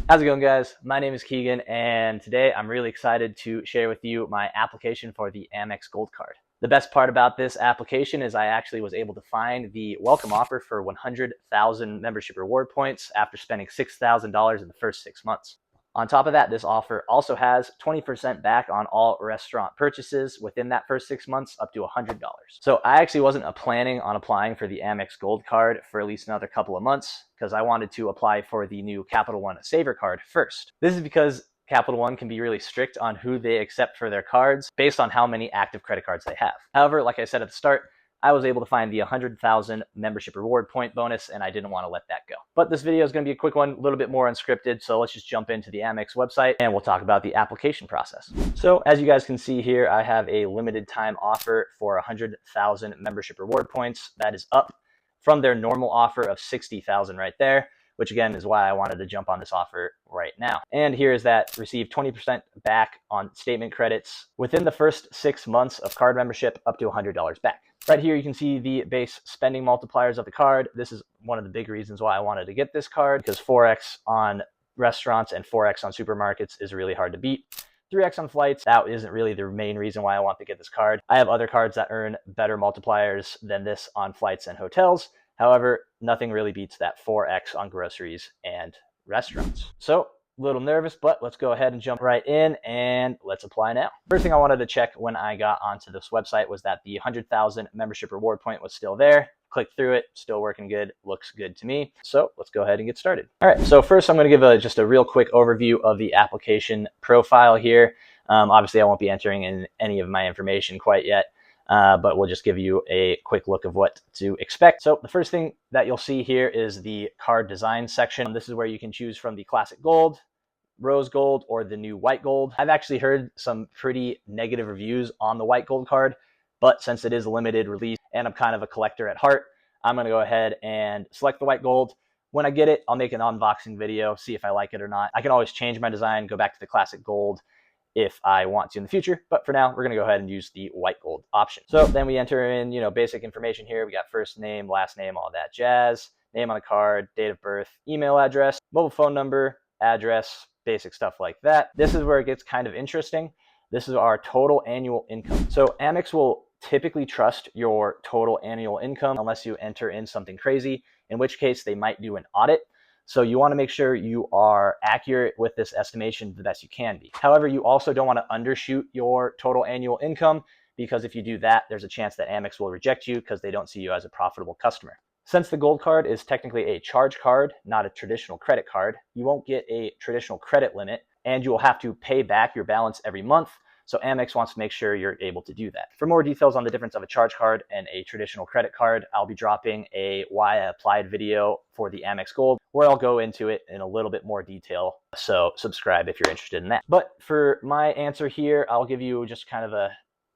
How's it going, guys? My name is Keegan, and today I'm really excited to share with you my application for the Amex Gold Card. The best part about this application is I actually was able to find the welcome offer for 100,000 membership reward points after spending $6,000 in the first 6 months. On top of that, this offer also has 20% back on all restaurant purchases within that first 6 months, up to $100. So I actually wasn't planning on applying for the Amex Gold Card for at least another couple of months because I wanted to apply for the new Capital One Saver Card first. This is because Capital One can be really strict on who they accept for their cards based on how many active credit cards they have. However, like I said at the start, I was able to find the 100,000 membership reward point bonus, and I didn't want to let that go. But this video is going to be a quick one, a little bit more unscripted, so let's just jump into the Amex website and we'll talk about the application process. So as you guys can see here, I have a limited time offer for 100,000 membership reward points. That is up from their normal offer of 60,000 right there, which again is why I wanted to jump on this offer right now. And here is that: receive 20% back on statement credits within the first 6 months of card membership, up to $100 back. Right here, you can see the base spending multipliers of the card. This is one of the big reasons why I wanted to get this card, because 4x on restaurants and 4x on supermarkets is really hard to beat. 3x on flights, that isn't really the main reason why I want to get this card. I have other cards that earn better multipliers than this on flights and hotels. However, nothing really beats that 4x on groceries and restaurants. So a little nervous, but let's go ahead and jump right in and let's apply now. First thing I wanted to check when I got onto this website was that the 100,000 membership reward point was still there. Click through it, still working good, looks good to me. So let's go ahead and get started. All right, so first I'm going to give just a real quick overview of the application profile here. Obviously, I won't be entering in any of my information quite yet. But we'll just give you a quick look of what to expect. So the first thing that you'll see here is the card design section. This is where you can choose from the classic gold, rose gold, or the new white gold. I've actually heard some pretty negative reviews on the white gold card, but since it is a limited release and I'm kind of a collector at heart, I'm going to go ahead and select the white gold. When I get it, I'll make an unboxing video, see if I like it or not. I can always change my design, go back to the classic gold if I want to in the future, but for now we're going to go ahead and use the white gold option. So then we enter in, basic information here. We got first name, last name, all that jazz, name on the card, date of birth, email address, mobile phone number, address, basic stuff like that. This is where it gets kind of interesting. This is our total annual income. So Amex will typically trust your total annual income unless you enter in something crazy, in which case they might do an audit. So you want to make sure you are accurate with this estimation the best you can be. However, you also don't want to undershoot your total annual income, because if you do that, there's a chance that Amex will reject you because they don't see you as a profitable customer. Since the gold card is technically a charge card, not a traditional credit card, you won't get a traditional credit limit, and you will have to pay back your balance every month. So Amex wants to make sure you're able to do that. For more details on the difference of a charge card and a traditional credit card, I'll be dropping a why I applied video for the Amex Gold, where I'll go into it in a little bit more detail. So subscribe if you're interested in that. But for my answer here, I'll give you just kind of a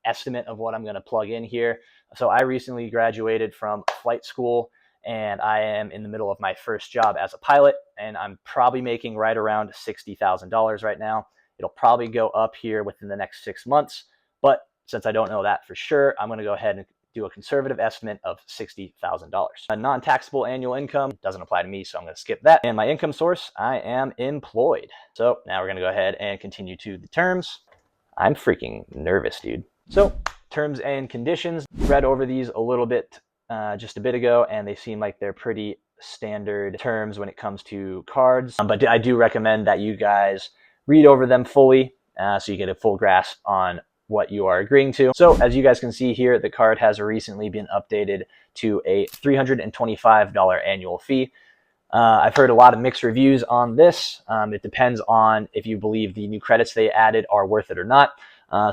estimate of what I'm going to plug in here. So I recently graduated from flight school, and I am in the middle of my first job as a pilot, and I'm probably making right around $60,000 right now. It'll probably go up here within the next 6 months, but since I don't know that for sure, I'm going to go ahead and do a conservative estimate of $60,000. A non-taxable annual income doesn't apply to me, so I'm going to skip that. And my income source, I am employed. So now we're going to go ahead and continue to the terms. I'm freaking nervous, dude. So terms and conditions, read over these a little bit just a bit ago, and they seem like they're pretty standard terms when it comes to cards. But I do recommend that you guys read over them fully so you get a full grasp on what you are agreeing to. So as you guys can see here, the card has recently been updated to a $325 annual fee. I've heard a lot of mixed reviews on this. It depends on if you believe the new credits they added are worth it or not.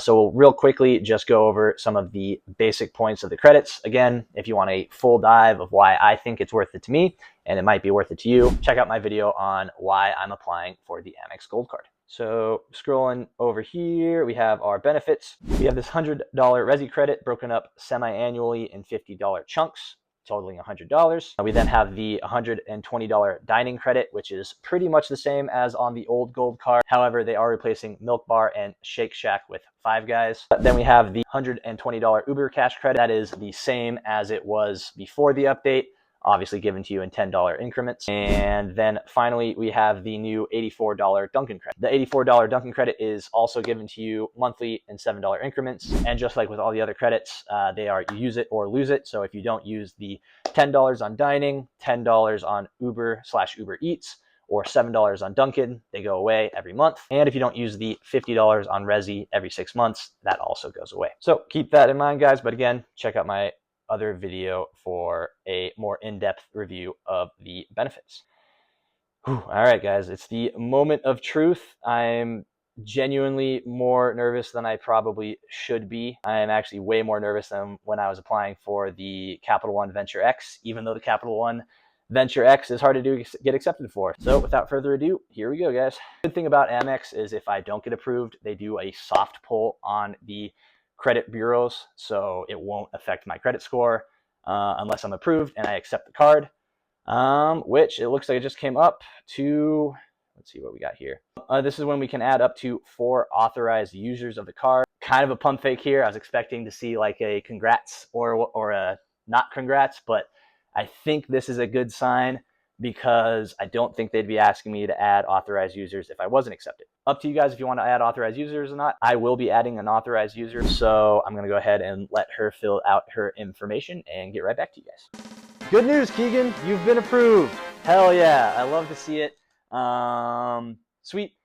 So we'll real quickly just go over some of the basic points of the credits. Again, if you want a full dive of why I think it's worth it to me, and it might be worth it to you, check out my video on why I'm applying for the Amex Gold Card. So scrolling over here, we have our benefits. We have this $100 Resi credit broken up semi-annually in $50 chunks, totaling $100. We then have the $120 dining credit, which is pretty much the same as on the old gold card. However, they are replacing Milk Bar and Shake Shack with Five Guys. Then we have the $120 Uber Cash credit. That is the same as it was before the update. obviously given to you in $10 increments. And then finally, we have the new $84 Dunkin' credit. The $84 Dunkin' credit is also given to you monthly in $7 increments. And just like with all the other credits, they are use it or lose it. So if you don't use the $10 on dining, $10 on Uber/Uber Eats, or $7 on Dunkin', they go away every month. And if you don't use the $50 on Resi every 6 months, that also goes away. So keep that in mind, guys. But again, check out my other video for a more in-depth review of the benefits. All right, guys, it's the moment of truth. I'm genuinely more nervous than I probably should be. I am actually way more nervous than when I was applying for the Capital One Venture X, even though the Capital One Venture X is hard to get accepted for. So without further ado, here we go, guys. Good thing about Amex is if I don't get approved, they do a soft pull on the credit bureaus, so it won't affect my credit score unless I'm approved and I accept the card, which it looks like it just came up to, let's see what we got here. This is when we can add up to 4 authorized users of the card. Kind of a pump fake here. I was expecting to see like a congrats or a not congrats, but I think this is a good sign because I don't think they'd be asking me to add authorized users if I wasn't accepted. Up to you guys if you want to add authorized users or not. I will be adding an authorized user, so I'm going to go ahead and let her fill out her information and get right back to you guys. Good news, Keegan, you've been approved. Hell yeah, I love to see it. Sweet.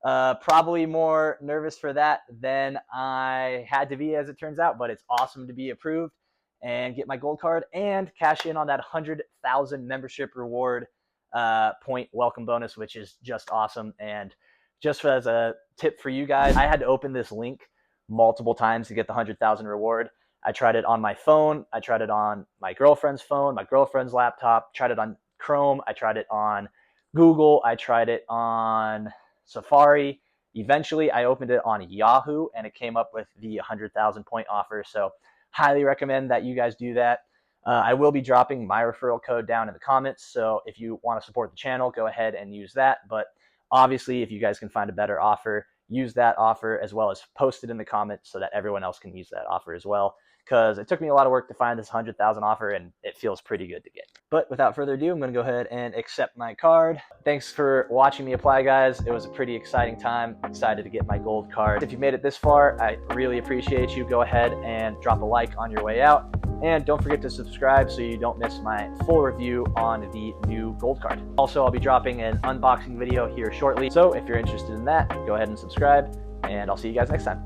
Probably more nervous for that than I had to be, as it turns out, but it's awesome to be approved and get my gold card and cash in on that 100,000 membership reward point welcome bonus, which is just awesome. And just as a tip for you guys, I had to open this link multiple times to get the 100,000 reward. I tried it on my phone. I tried it on my girlfriend's phone, my girlfriend's laptop, tried it on Chrome. I tried it on Google. I tried it on Safari. Eventually, I opened it on Yahoo, and it came up with the 100,000 point offer. So highly recommend that you guys do that. I will be dropping my referral code down in the comments. So if you want to support the channel, go ahead and use that. But obviously, if you guys can find a better offer, use that offer as well as post it in the comments so that everyone else can use that offer as well. Because it took me a lot of work to find this 100,000 offer, and it feels pretty good to get. But without further ado, I'm going to go ahead and accept my card. Thanks for watching me apply, guys. It was a pretty exciting time. Excited to get my gold card. If you made it this far, I really appreciate you. Go ahead and drop a like on your way out. And don't forget to subscribe so you don't miss my full review on the new gold card. Also, I'll be dropping an unboxing video here shortly. So if you're interested in that, go ahead and subscribe, and I'll see you guys next time.